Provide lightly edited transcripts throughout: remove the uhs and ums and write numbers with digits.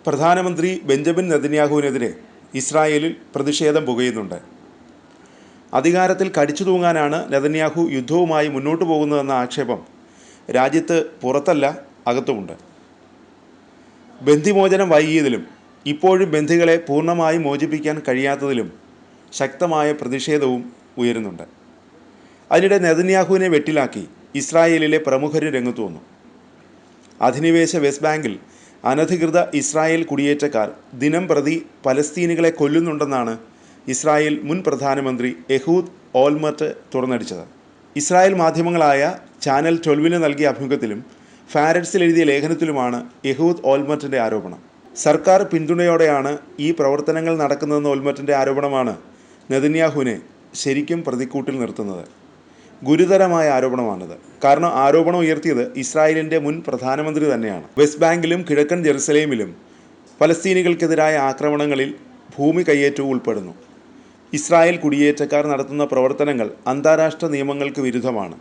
പ്രധാനമന്ത്രി ബെഞ്ചമിൻ നെതന്യാഹുവിനെതിരെ ഇസ്രായേലിൽ പ്രതിഷേധം പുകയുന്നുണ്ട്. അധികാരത്തിൽ കടിച്ചു തൂങ്ങാനാണ് നെതന്യാഹു യുദ്ധവുമായി മുന്നോട്ടു പോകുന്നതെന്ന ആക്ഷേപം രാജ്യത്ത് പുറത്തല്ല അകത്തുമുണ്ട്. ബന്ദിമോചനം വൈകിയതിലും ഇപ്പോഴും ബന്ദികളെ പൂർണ്ണമായി മോചിപ്പിക്കാൻ കഴിയാത്തതിലും ശക്തമായ പ്രതിഷേധവും ഉയരുന്നുണ്ട്. അതിനിടെ നെതന്യാഹുവിനെ വെട്ടിലാക്കി ഇസ്രായേലിലെ പ്രമുഖരും രംഗത്തു വന്നു. അധിനിവേശ വെസ്റ്റ് ബാങ്കിൽ അനധികൃത ഇസ്രായേൽ കുടിയേറ്റക്കാർ ദിനം പ്രതി പലസ്തീനികളെ കൊല്ലുന്നുണ്ടെന്നാണ് ഇസ്രായേൽ മുൻ പ്രധാനമന്ത്രി എഹൂദ് ഓൾമർട്ട് തുറന്നടിച്ചത്. ഇസ്രായേൽ മാധ്യമങ്ങളായ ചാനൽ 12 നൽകിയ അഭിമുഖത്തിലും ഫാരഡ്സിൽ എഴുതിയ ലേഖനത്തിലുമാണ് എഹൂദ് ഓൾമർട്ടിൻ്റെ ആരോപണം. സർക്കാർ പിന്തുണയോടെയാണ് ഈ പ്രവർത്തനങ്ങൾ നടക്കുന്നതെന്ന ഓൾമർട്ടിൻ്റെ ആരോപണമാണ് നെതന്യാഹുവിനെ ശരിക്കും പ്രതിക്കൂട്ടിൽ നിർത്തുന്നത്. ഗുരുതരമായ ആരോപണമാണിത്. കാരണം ആരോപണം ഉയർത്തിയത് ഇസ്രായേലിൻ്റെ മുൻ പ്രധാനമന്ത്രി തന്നെയാണ്. വെസ്റ്റ് ബാങ്കിലും കിഴക്കൻ ജെറുസലേമിലും പലസ്തീനികൾക്കെതിരായ ആക്രമണങ്ങളിൽ ഭൂമി കയ്യേറ്റവും ഉൾപ്പെടുന്നു. ഇസ്രായേൽ കുടിയേറ്റക്കാർ നടത്തുന്ന പ്രവർത്തനങ്ങൾ അന്താരാഷ്ട്ര നിയമങ്ങൾക്ക് വിരുദ്ധമാണ്.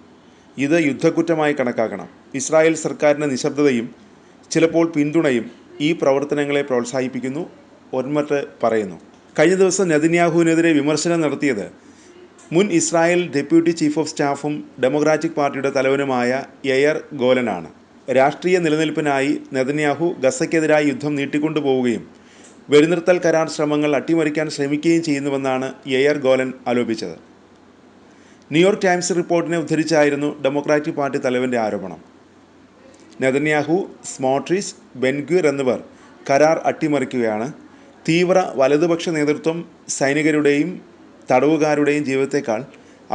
ഇത് യുദ്ധക്കുറ്റമായി കണക്കാക്കണം. ഇസ്രായേൽ സർക്കാരിൻ്റെ നിശബ്ദതയും ചിലപ്പോൾ പിന്തുണയും ഈ പ്രവർത്തനങ്ങളെ പ്രോത്സാഹിപ്പിക്കുന്നു, ഓൾമർട്ട് പറയുന്നു. കഴിഞ്ഞ ദിവസം നെതന്യാഹുവിനെതിരെ വിമർശനം നടത്തിയത് മുൻ ഇസ്രായേൽ ഡെപ്യൂട്ടി ചീഫ് ഓഫ് സ്റ്റാഫും ഡെമോക്രാറ്റിക് പാർട്ടിയുടെ തലവനുമായ യയർ ഗോലനാണ്. രാഷ്ട്രീയ നിലനിൽപ്പിനായി നെതന്യാഹു ഗസയ്ക്കെതിരായി യുദ്ധം നീട്ടിക്കൊണ്ടുപോവുകയും വെടിനിർത്തൽ കരാർ ശ്രമങ്ങൾ അട്ടിമറിക്കാൻ ശ്രമിക്കുകയും ചെയ്യുന്നുവെന്നാണ് യയർ ഗോലൻ ആരോപിച്ചത്. ന്യൂയോർക്ക് ടൈംസ് റിപ്പോർട്ടിനെ ഉദ്ധരിച്ചായിരുന്നു ഡെമോക്രാറ്റിക് പാർട്ടി തലവൻ്റെ ആരോപണം. നെതന്യാഹു, സ്മോട്രിച്ച്, ബെൻഗ്വിർ എന്നിവർ കരാർ അട്ടിമറിക്കുകയാണ്. തീവ്ര വലതുപക്ഷ നേതൃത്വം സൈനികരുടെയും തടവുകാരുടെയും ജീവിതത്തേക്കാൾ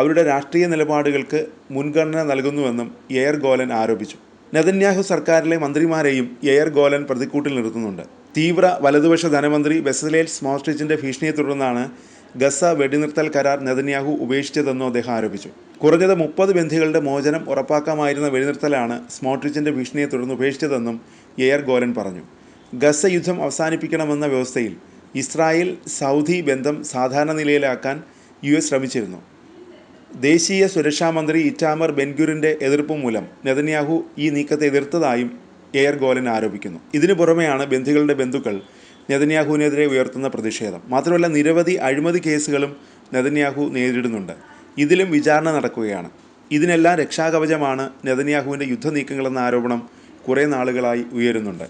അവരുടെ രാഷ്ട്രീയ നിലപാടുകൾക്ക് മുൻഗണന നൽകുന്നുവെന്നും യയർ ഗോലൻ ആരോപിച്ചു. നെതന്യാഹു സർക്കാരിലെ മന്ത്രിമാരെയും യയർ ഗോലൻ പ്രതിക്കൂട്ടിൽ നിർത്തുന്നുണ്ട്. തീവ്ര വലതുപക്ഷ ധനമന്ത്രി ബെസലേൽ സ്മോട്രിച്ചിൻ്റെ ഭീഷണിയെ തുടർന്നാണ് ഗസ വെടിനിർത്തൽ കരാർ നെതന്യാഹു ഉപേക്ഷിച്ചതെന്നും അദ്ദേഹം ആരോപിച്ചു. കുറഞ്ഞത് 30 ബന്ദികളുടെ മോചനം ഉറപ്പാക്കാമായിരുന്ന വെടിനിർത്തലാണ് സ്മോട്രിച്ചിൻ്റെ ഭീഷണിയെ തുടർന്ന് ഉപേക്ഷിച്ചതെന്നും യയർ ഗോലൻ പറഞ്ഞു. ഗസ യുദ്ധം അവസാനിപ്പിക്കണമെന്ന വ്യവസ്ഥയിൽ ഇസ്രായേൽ സൗദി ബന്ധം സാധാരണ നിലയിലാക്കാൻ US ശ്രമിച്ചിരുന്നു. ദേശീയ സുരക്ഷാ മന്ത്രി ഇറ്റാമർ ബെൻഗ്വിറിൻ്റെ എതിർപ്പ് മൂലം നെതന്യാഹു ഈ നീക്കത്തെ എതിർത്തതായും യയർ ഗോലൻ ആരോപിക്കുന്നു. ഇതിനു പുറമെയാണ് ബന്ദികളുടെ ബന്ധുക്കൾ നെതന്യാഹുവിനെതിരെ ഉയർത്തുന്ന പ്രതിഷേധം. മാത്രമല്ല നിരവധി അഴിമതി കേസുകളും നെതന്യാഹു നേരിടുന്നുണ്ട്. ഇതിലും വിചാരണ നടക്കുകയാണ്. ഇതിനെല്ലാം രക്ഷാകവചമാണ് നെതന്യാഹുവിൻ്റെ യുദ്ധനീക്കങ്ങളെന്ന ആരോപണം കുറേ നാളുകളായി ഉയരുന്നുണ്ട്.